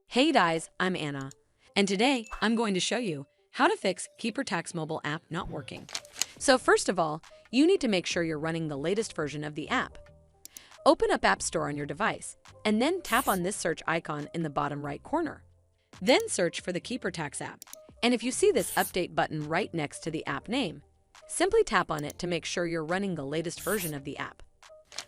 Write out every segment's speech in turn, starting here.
Hey guys, I'm Anna, and today I'm going to show you how to fix KeeperTax mobile app not working. So first of all, you need to make sure you're running the latest version of the app. Open up App Store on your device, and then tap on this search icon in the bottom right corner. Then search for the KeeperTax app, and if you see this update button right next to the app name, simply tap on it to make sure you're running the latest version of the app.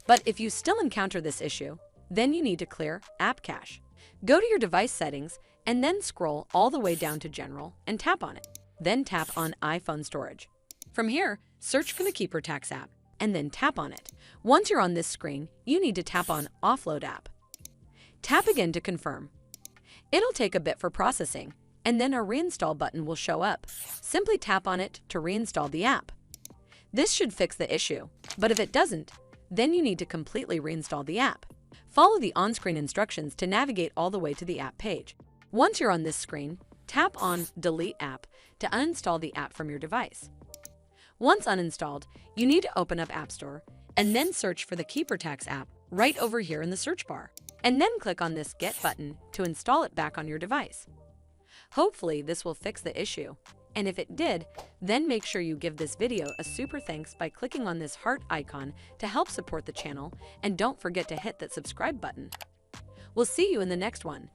But if you still encounter this issue, then you need to clear App Cache. Go to your device settings and then scroll all the way down to General and tap on it. Then tap on iPhone Storage. From here, search for the KeeperTax app and then tap on it. Once you're on this screen, you need to tap on Offload App. Tap again to confirm. It'll take a bit for processing, and then a Reinstall button will show up. Simply tap on it to reinstall the app. This should fix the issue, but if it doesn't, then you need to completely reinstall the app. Follow the on-screen instructions to navigate all the way to the app page. Once you're on this screen, tap on Delete App to uninstall the app from your device. Once uninstalled, you need to open up App Store and then search for the KeeperTax app right over here in the search bar, and then click on this Get button to install it back on your device. Hopefully this will fix the issue, and if it did, then make sure you give this video a super thanks by clicking on this heart icon to help support the channel, and don't forget to hit that subscribe button. We'll see you in the next one.